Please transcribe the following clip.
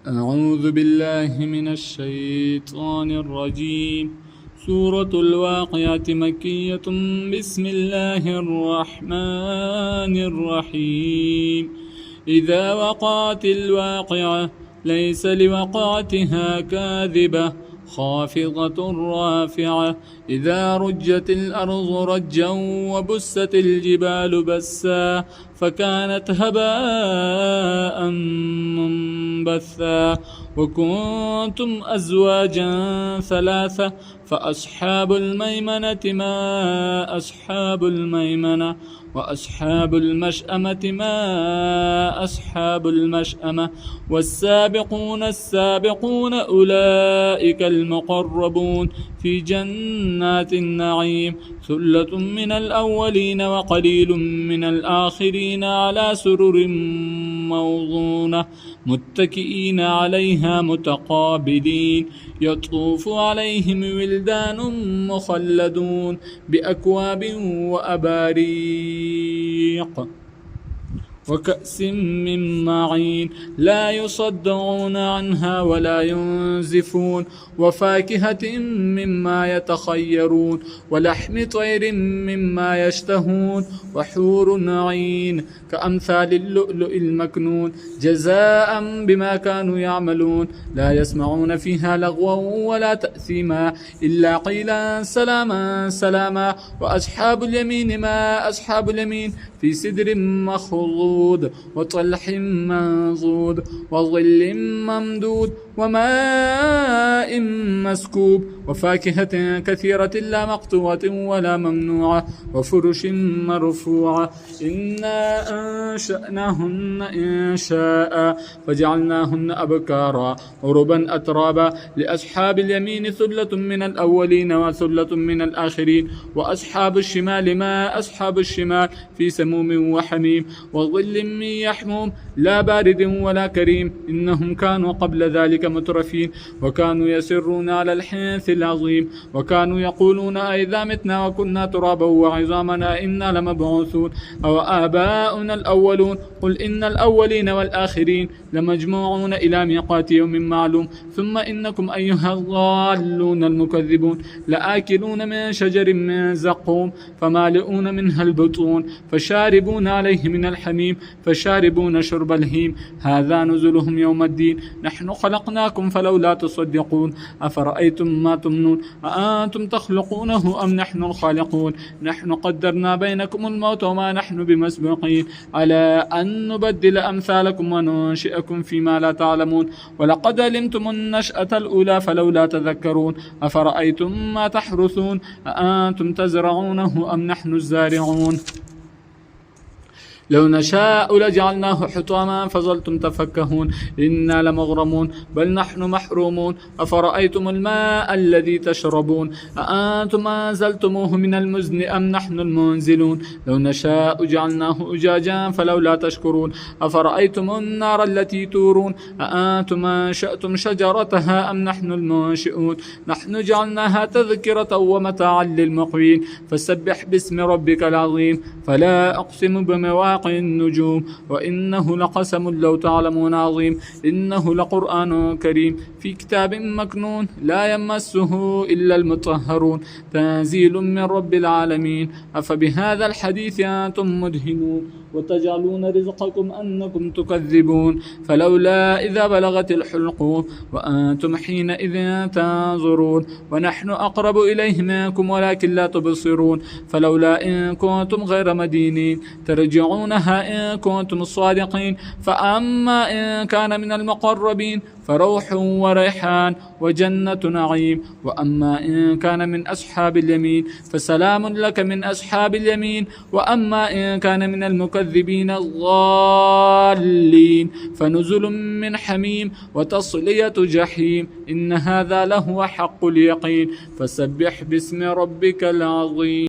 أعوذ بالله من الشيطان الرجيم. سورة الواقعة مكية. بسم الله الرحمن الرحيم. إذا وقعت الواقعة ليس لوقعتها كاذبة خافضة رافعة. إذا رجت الأرض رجا وبست الجبال بسا فكانت هباء منبثا. وكنتم أزواجا ثلاثة فأصحاب الميمنة ما أصحاب الميمنة وأصحاب المشأمة ما أصحاب المشأمة. والسابقون السابقون أولئك المقربون في جنات النعيم. ثلة من الأولين وقليل من الآخرين على سرر موضونة متكئين عليها متقابلين. يطوف عليهم ولدان مخلدون بأكواب وأباريق وكأس من معين لا يصدعون عنها ولا ينزفون. وفاكهة مما يتخيرون ولحم طير مما يشتهون. وحور عين كأمثال اللؤلؤ المكنون جزاء بما كانوا يعملون. لا يسمعون فيها لغوا ولا تأثيما إلا قيلا سلاما سلاما. وأصحاب اليمين ما أصحاب اليمين في سدر مخضود وطلح منضود وظل ممدود وماء مسكوب. وفاكهة كثيرة لا مقطوعة ولا ممنوعة. وفرش مرفوعة. إنا أنشأناهن إنشاء فجعلناهن أبكارا عربا أترابا. لأصحاب اليمين ثلة من الأولين وثلة من الآخرين. وأصحاب الشمال ما أصحاب الشمال في سموم وحميم وظل من يحموم لا بارد ولا كريم. إنهم كانوا قبل ذلك مترفين وكانوا يسرون على الحنث العظيم. وكانوا يقولون أئذا متنا وكنا ترابا وعظاما إنا لمبعوثون أو آباؤنا الأولون. قل إن الأولين والآخرين لمجموعون إلى ميقات يوم معلوم. ثم إنكم أيها الضالون المكذبون لآكلون من شجر من زقوم فمالئون منها البطون فشاربون عليه من الحميم فشاربون شرب الهيم. هذا نزلهم يوم الدين. نحن خلقناكم فلولا تصدقون. أفرأيتم ما تمنون أأنتم تخلقونه أم نحن الخالقون. نحن قدرنا بينكم الموت وما نحن بمسبوقين على أن نبدل أمثالكم وننشئكم فيما لا تعلمون. ولقد علمتم النشأة الأولى فلولا تذكرون. أفرأيتم ما تحرثون أأنتم تزرعونه أم نحن الزارعون. لو نشاء لجعلناه حطاما فظلتم تفكهون. إنا لمغرمون بل نحن محرومون. أفرأيتم الماء الذي تشربون أأنتم أنزلتموه من المزن أم نحن المنزلون. لو نشاء جعلناه أجاجا فلولا تشكرون. أفرأيتم النار التي تورون أأنتم أنشأتم شجرتها أم نحن المنشئون. نحن جعلناها تذكرة ومتاعا للمقوين. فسبح باسم ربك العظيم. فلا أقسم بمواقع النجوم وإنه لقسم لو تعلمون عظيم. إنه لقرآن كريم في كتاب مكنون لا يمسه إلا المطهرون. تنزيل من رب العالمين. أفبهذا الحديث أنتم مدهنون وتجعلون رزقكم أنكم تكذبون. فلولا إذا بلغت الحلقوم وأنتم حينئذ تنظرون. ونحن أقرب إليه منكم ولكن لا تبصرون. فلولا إن كنتم غير مدينين ترجعونها إن كنتم الصادقين. فأما إن كان من المقربين فروح وريحان وجنة نعيم. وأما إن كان من أصحاب اليمين فسلام لك من أصحاب اليمين. وأما إن كان من المكذبين الضالين فنزل من حميم وتصلية جحيم. إن هذا لهو حق اليقين. فسبح باسم ربك العظيم.